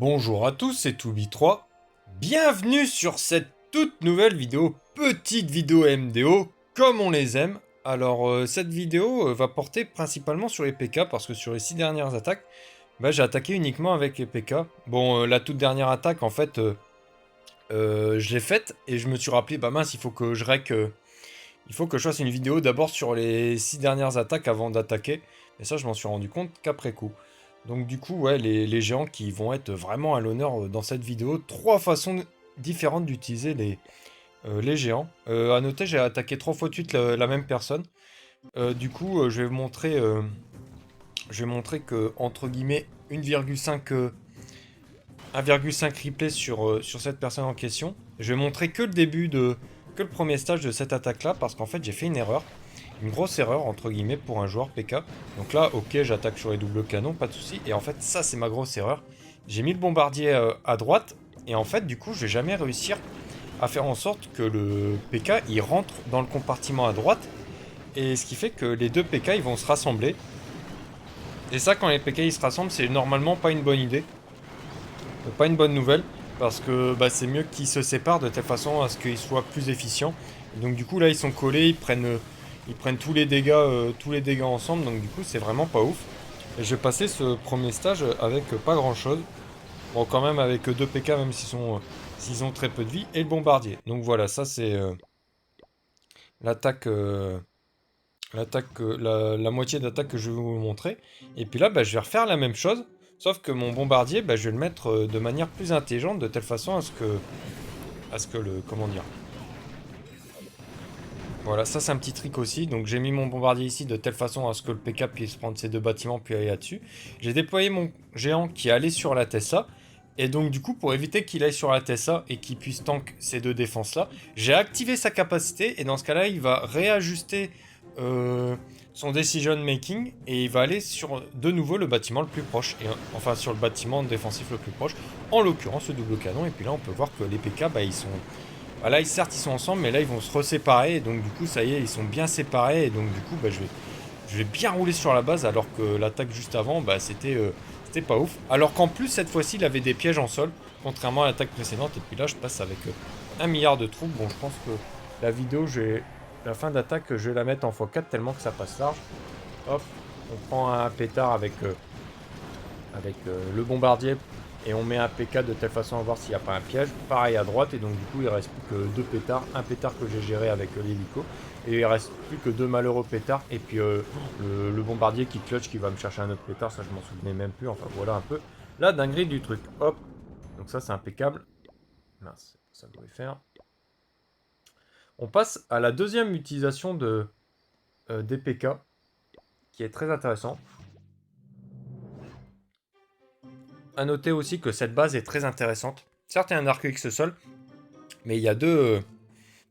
Bonjour à tous, c'est Toubi3. Bienvenue sur cette toute nouvelle vidéo, petite vidéo MDO, comme on les aime. Alors, cette vidéo va porter principalement sur les PK, parce que sur les 6 dernières attaques, j'ai attaqué uniquement avec les PK. Bon, la toute dernière attaque, en fait, je l'ai faite, et je me suis rappelé, bah mince, il faut que je fasse une vidéo d'abord sur les 6 dernières attaques avant d'attaquer. Et ça, je m'en suis rendu compte qu'après coup. Donc du coup, ouais, les géants qui vont être vraiment à l'honneur dans cette vidéo. 3 façons différentes d'utiliser les géants. À noter, j'ai attaqué 3 fois de suite la même personne. Du coup, je vais montrer que, entre guillemets, 1,5 replay sur cette personne en question. Je vais montrer que que le premier stage de cette attaque-là, parce qu'en fait, j'ai fait une erreur. Une grosse erreur, entre guillemets, pour un joueur PK. Donc là, ok, j'attaque sur les doubles canons, pas de souci. Et en fait, ça, c'est ma grosse erreur. J'ai mis le bombardier à droite, et en fait, du coup, je vais jamais réussir à faire en sorte que le PK, il rentre dans le compartiment à droite. Et ce qui fait que les deux PK, ils vont se rassembler. Et ça, quand les PK, ils se rassemblent, c'est normalement pas une bonne idée. Pas une bonne nouvelle, parce que c'est mieux qu'ils se séparent de telle façon à ce qu'ils soient plus efficients. Et donc du coup, là, ils sont collés, ils prennent tous les dégâts ensemble, donc du coup c'est vraiment pas ouf. Et je vais passer ce premier stage avec pas grand chose. Bon, quand même avec 2 PK, même s'ils ont très peu de vie, et le bombardier. Donc voilà, ça c'est l'attaque, la moitié d'attaque que je vais vous montrer. Et puis là, je vais refaire la même chose, sauf que mon bombardier, je vais le mettre de manière plus intelligente, de telle façon à ce que le, comment dire, voilà, ça c'est un petit trick aussi. Donc j'ai mis mon bombardier ici de telle façon à ce que le PK puisse prendre ces deux bâtiments puis aller là-dessus. J'ai déployé mon géant qui allait sur la Tessa. Et donc du coup, pour éviter qu'il aille sur la Tessa et qu'il puisse tank ces deux défenses-là, j'ai activé sa capacité. Et dans ce cas-là, il va réajuster son decision making. Et il va aller sur de nouveau le bâtiment le plus proche. Et, enfin sur le bâtiment défensif le plus proche. En l'occurrence le double canon. Et puis là, on peut voir que les PK, ils sont... Ah là, certes, ils sont ensemble, mais là, ils vont se reséparer. Et donc, du coup, ça y est, ils sont bien séparés. Et donc, du coup, je vais bien rouler sur la base. Alors que l'attaque juste avant, c'était pas ouf. Alors qu'en plus, cette fois-ci, il avait des pièges en sol. Contrairement à l'attaque précédente. Et puis là, je passe avec 1 milliard de troupes. Bon, je pense que la vidéo, la fin d'attaque, je vais la mettre en x4 tellement que ça passe large. Hop, on prend un pétard avec le bombardier et on met un PK de telle façon à voir s'il n'y a pas un piège. Pareil à droite, et donc du coup il reste plus que 2 pétards, un pétard que j'ai géré avec l'hélico, et il reste plus que 2 malheureux pétards, et puis le bombardier qui clutch qui va me chercher un autre pétard, ça je m'en souvenais même plus, enfin voilà un peu la dinguerie du truc. Hop, donc ça c'est impeccable. Mince, ça devrait faire. On passe à la deuxième utilisation des PK, qui est très intéressant. A noter aussi que cette base est très intéressante. Certes, il y a un arc X sol, mais il y a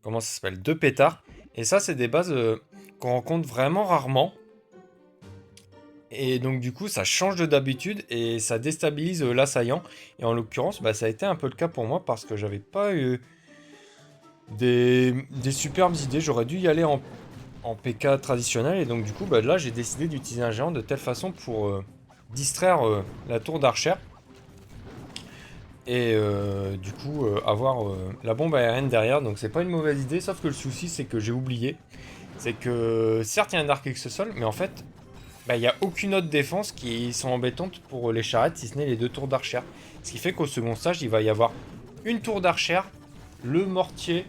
comment ça s'appelle, 2 pétards. Et ça, c'est des bases qu'on rencontre vraiment rarement. Et donc, du coup, ça change de d'habitude et ça déstabilise l'assaillant. Et en l'occurrence, ça a été un peu le cas pour moi parce que j'avais pas eu des superbes idées. J'aurais dû y aller en PK traditionnel. Et donc, du coup, là, j'ai décidé d'utiliser un géant de telle façon pour distraire la tour d'archer. Et du coup avoir la bombe aérienne derrière, donc c'est pas une mauvaise idée, sauf que le souci c'est que j'ai oublié, c'est que certes il y a un arc X sol, mais en fait il n'y a aucune autre défense qui sont embêtantes pour les charrettes si ce n'est les 2 tours d'archer, ce qui fait qu'au second stage il va y avoir une tour d'archer, le mortier,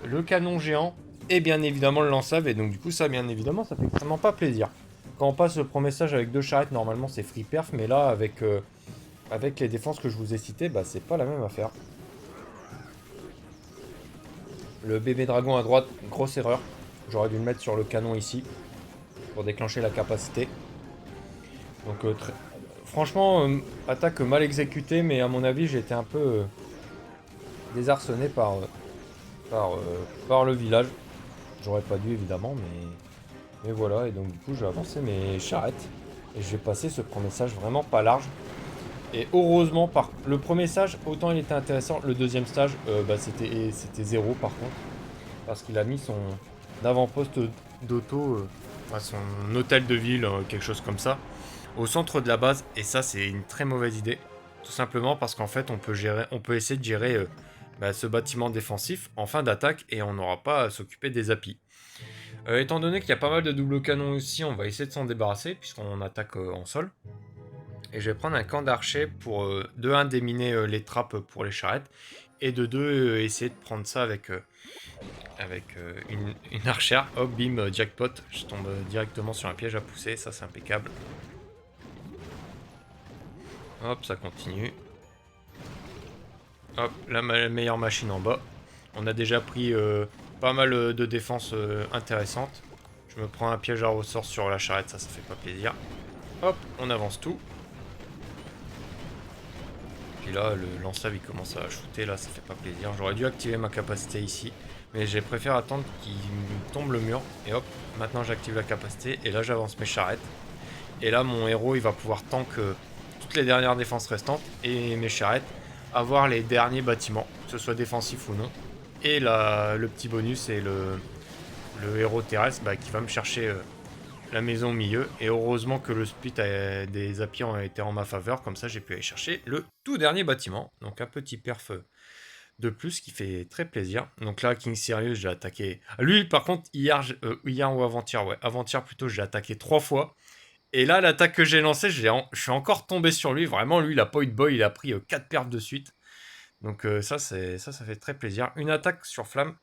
le canon géant et bien évidemment le lance-lave, et donc du coup ça bien évidemment ça fait extrêmement pas plaisir. Quand on passe le premier stage avec 2 charrettes, normalement c'est free perf, mais là avec les défenses que je vous ai citées, c'est pas la même affaire. Le bébé dragon à droite, grosse erreur. J'aurais dû le mettre sur le canon ici pour déclencher la capacité. Donc franchement, attaque mal exécutée, mais à mon avis j'ai été un peu désarçonné par le village. J'aurais pas dû évidemment, mais voilà. Et donc du coup je vais avancer mes charrettes et je vais passer ce premier stage vraiment pas large. Et heureusement, le premier stage, autant il était intéressant, le deuxième stage, c'était 0 par contre. Parce qu'il a mis son avant-poste d'auto, son hôtel de ville, quelque chose comme ça, au centre de la base. Et ça, c'est une très mauvaise idée. Tout simplement parce qu'en fait, on peut essayer de gérer ce bâtiment défensif en fin d'attaque et on n'aura pas à s'occuper des appis. Étant donné qu'il y a pas mal de double canons aussi, on va essayer de s'en débarrasser puisqu'on attaque en sol. Et je vais prendre un camp d'archers pour de 1 déminer les trappes pour les charrettes et de 2 essayer de prendre ça avec une archère. Hop, bim, jackpot, je tombe directement sur un piège à pousser, ça c'est impeccable. Hop, ça continue. Hop, la meilleure machine en bas. On a déjà pris pas mal de défenses intéressantes. Je me prends un piège à ressort sur la charrette, ça fait pas plaisir. Hop, on avance tout. Puis là, le lance-lave il commence à shooter, là ça fait pas plaisir. J'aurais dû activer ma capacité ici, mais j'ai préféré attendre qu'il me tombe le mur. Et hop, maintenant j'active la capacité, et là j'avance mes charrettes. Et là mon héros il va pouvoir tank toutes les dernières défenses restantes, et mes charrettes, avoir les derniers bâtiments, que ce soit défensif ou non. Et là, le petit bonus est le héros terrestre qui va me chercher la maison au milieu. Et heureusement que le split des appis ont été en ma faveur. Comme ça, j'ai pu aller chercher le tout dernier bâtiment. Donc un petit perf de plus qui fait très plaisir. Donc là, King Sirius, j'ai attaqué... Lui, par contre, hier ou avant-hier, ouais, avant-hier plutôt, j'ai attaqué 3 fois. Et là, l'attaque que j'ai lancée, je suis encore tombé sur lui. Vraiment, lui, il a pas eu de bol, il a pris 4 perfs de suite. Donc ça fait très plaisir. Une attaque sur flamme.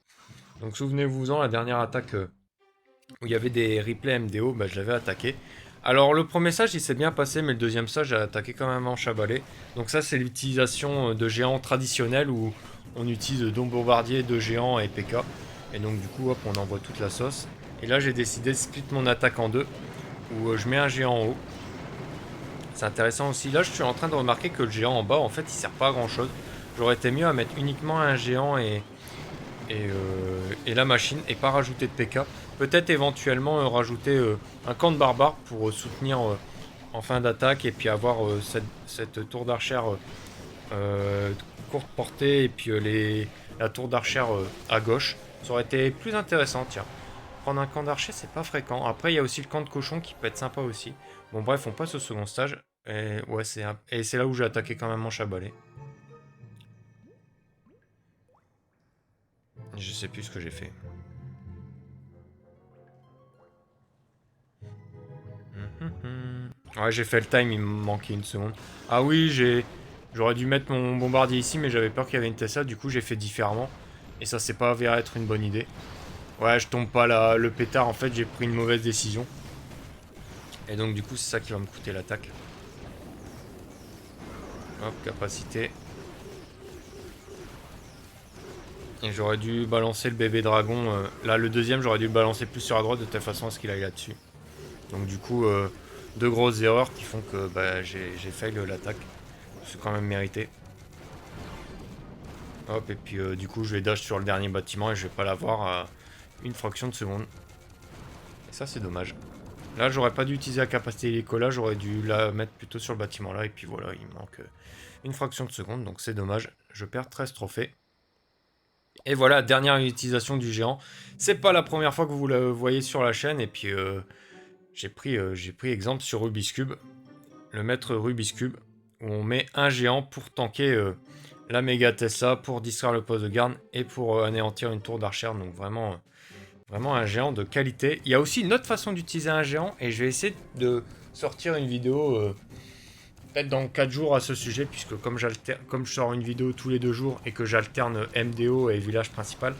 Donc souvenez-vous-en, la dernière attaque où il y avait des replays MDO, je l'avais attaqué. Alors le premier sage il s'est bien passé, mais le deuxième sage j'ai attaqué quand même en chabalé. Donc ça c'est l'utilisation de géants traditionnels où on utilise dôme bombardier, de géants et PK. Et donc du coup hop on envoie toute la sauce. Et là j'ai décidé de split mon attaque en deux, où je mets un géant en haut. C'est intéressant aussi, là je suis en train de remarquer que le géant en bas en fait il sert pas à grand chose. J'aurais été mieux à mettre uniquement un géant et la machine et pas rajouter de PK. Peut-être éventuellement rajouter un camp de barbares pour soutenir en fin d'attaque et puis avoir cette tour d'archère courte portée et puis la tour d'archère à gauche. Ça aurait été plus intéressant, tiens. Prendre un camp d'archer, c'est pas fréquent. Après, il y a aussi le camp de cochon qui peut être sympa aussi. Bon, bref, on passe au second stage. Et ouais, c'est là où j'ai attaqué quand même mon chabalé. Je sais plus ce que j'ai fait. Ouais, j'ai fait le time, il me manquait une seconde. Ah oui, j'aurais dû mettre mon bombardier ici, mais j'avais peur qu'il y avait une Tesla, du coup j'ai fait différemment. Et ça s'est pas avéré être une bonne idée. Ouais, je tombe pas là, le pétard, en fait j'ai pris une mauvaise décision. Et donc du coup c'est ça qui va me coûter l'attaque. Hop, capacité. Et j'aurais dû balancer le bébé dragon. Là, le deuxième, j'aurais dû le balancer plus sur la droite de telle façon à ce qu'il aille là-dessus. Donc, du coup, deux grosses erreurs qui font que j'ai fail l'attaque. C'est quand même mérité. Hop, et puis du coup, je vais dash sur le dernier bâtiment et je vais pas l'avoir à une fraction de seconde. Et ça, c'est dommage. Là, j'aurais pas dû utiliser la capacité hélico, j'aurais dû la mettre plutôt sur le bâtiment là. Et puis voilà, il me manque une fraction de seconde, donc c'est dommage. Je perds 13 trophées. Et voilà, dernière utilisation du géant. C'est pas la première fois que vous le voyez sur la chaîne. Et puis j'ai pris exemple sur Rubik's Cube. Le maître Rubik's Cube. Où on met un géant pour tanker la méga Tesla, pour distraire le poste de garde et pour anéantir une tour d'archère. Donc vraiment un géant de qualité. Il y a aussi une autre façon d'utiliser un géant. Et je vais essayer de sortir une vidéo... peut-être dans 4 jours à ce sujet, puisque comme je sors une vidéo tous les 2 jours et que j'alterne MDO et village principal,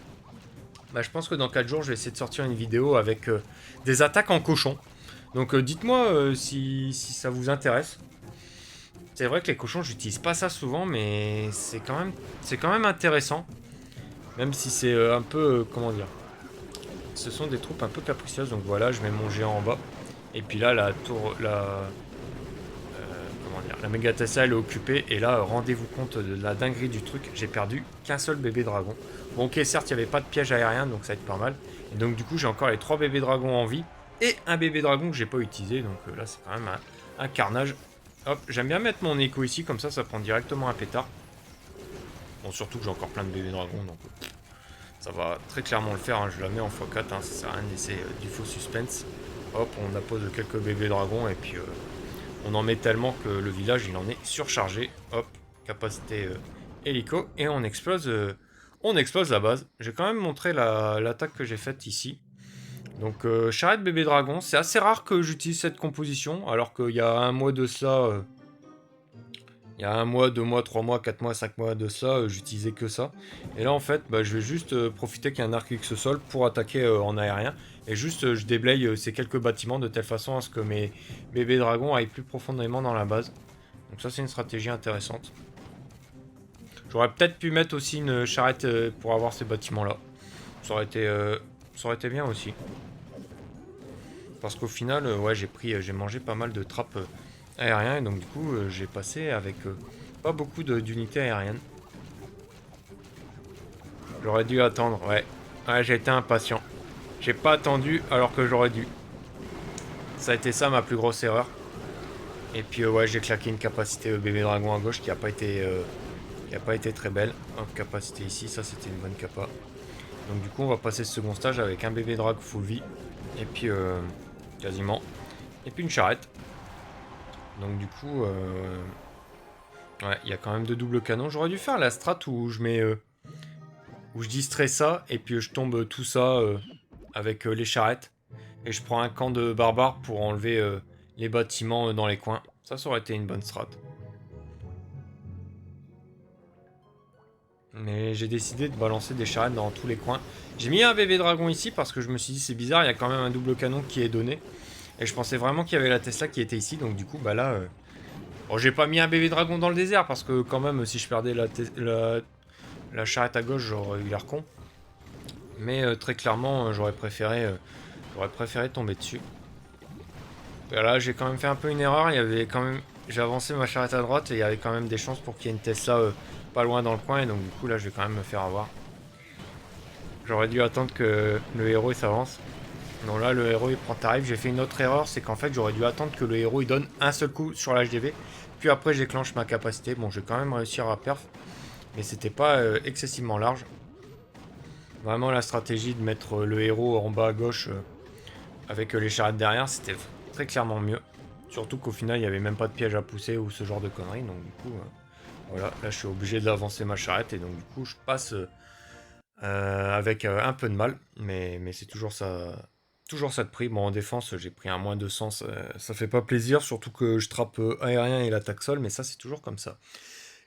je pense que dans 4 jours je vais essayer de sortir une vidéo avec des attaques en cochon. Donc dites-moi si ça vous intéresse. C'est vrai que les cochons j'utilise pas ça souvent, mais c'est quand même intéressant. Même si c'est un peu, comment dire, ce sont des troupes un peu capricieuses. Donc voilà, je mets mon géant en bas. Et puis là la tour, la méga Tesla elle est occupée et là rendez-vous compte de la dinguerie du truc, j'ai perdu qu'un seul bébé dragon. Bon ok certes il n'y avait pas de piège aérien donc ça va être pas mal. Et donc du coup j'ai encore les 3 bébés dragons en vie et un bébé dragon que j'ai pas utilisé, donc là c'est quand même un carnage. Hop, j'aime bien mettre mon écho ici, comme ça prend directement un pétard. Bon surtout que j'ai encore plein de bébés dragons donc ça va très clairement le faire, hein. Je la mets en x4, ça sert à rien de laisser du faux suspense. Hop on appose quelques bébés dragons et puis On en met tellement que le village, il en est surchargé. Hop, capacité hélico. Et on explose la base. J'ai quand même montré l'attaque que j'ai faite ici. Donc, charrette bébé dragon. C'est assez rare que j'utilise cette composition. Alors qu'il y a un mois de cela... il y a un mois, 2 mois, 3 mois, 4 mois, 5 mois de ça, j'utilisais que ça. Et là, en fait, bah, je vais juste profiter qu'il y a un arc X sol pour attaquer en aérien. Et juste, je déblaye ces quelques bâtiments de telle façon à ce que mes bébés dragons aillent plus profondément dans la base. Donc ça, c'est une stratégie intéressante. J'aurais peut-être pu mettre aussi une charrette pour avoir ces bâtiments-là. Ça aurait été bien aussi. Parce qu'au final, ouais, j'ai mangé pas mal de trappes aériens. Et donc, du coup, j'ai passé avec pas beaucoup d'unités aériennes. J'aurais dû attendre, ouais. Ouais, j'ai été impatient. J'ai pas attendu alors que j'aurais dû. Ça a été ça ma plus grosse erreur. Et puis ouais, j'ai claqué une capacité bébé dragon à gauche qui a pas été très belle. Hop, capacité ici, ça c'était une bonne capa. Donc du coup, on va passer ce second stage avec un bébé dragon full vie. Et puis quasiment. Et puis une charrette. Donc du coup, ouais, il y a quand même 2 doubles canons. J'aurais dû faire la strat où je mets où je distrais ça et puis je tombe tout ça avec les charrettes. Et je prends un camp de barbares pour enlever les bâtiments dans les coins. Ça aurait été une bonne strat. Mais j'ai décidé de balancer des charrettes dans tous les coins. J'ai mis un bébé dragon ici parce que je me suis dit c'est bizarre, il y a quand même un double canon qui est donné. Et je pensais vraiment qu'il y avait la Tesla qui était ici, donc du coup bah là... Bon, j'ai pas mis un bébé dragon dans le désert parce que quand même si je perdais la charrette à gauche j'aurais eu l'air con. Mais très clairement j'aurais préféré tomber dessus. Et là j'ai quand même fait un peu une erreur, il y avait quand même... J'ai avancé ma charrette à droite et il y avait quand même des chances pour qu'il y ait une Tesla pas loin dans le coin et donc du coup là je vais quand même me faire avoir. J'aurais dû attendre que le héros il s'avance. Non là le héros il prend tarif. J'ai fait une autre erreur, c'est qu'en fait j'aurais dû attendre que le héros il donne un seul coup sur l'HDV. Puis après je déclenche ma capacité. Bon je vais quand même réussir à perf. Mais c'était pas excessivement large. Vraiment la stratégie de mettre le héros en bas à gauche avec les charrettes derrière c'était très clairement mieux. Surtout qu'au final il n'y avait même pas de piège à pousser ou ce genre de conneries. Donc du coup voilà, là je suis obligé d'avancer ma charrette et donc du coup je passe avec un peu de mal, mais c'est toujours ça de prix. Bon, en défense, j'ai pris un moins 200, ça fait pas plaisir, surtout que je trappe aérien et l'attaque sol, mais ça, c'est toujours comme ça.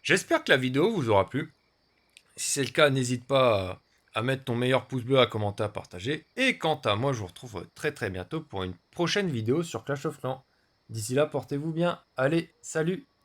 J'espère que la vidéo vous aura plu. Si c'est le cas, n'hésite pas à mettre ton meilleur pouce bleu, à commenter, à partager. Et quant à moi, je vous retrouve très très bientôt pour une prochaine vidéo sur Clash of Clans. D'ici là, portez-vous bien. Allez, salut!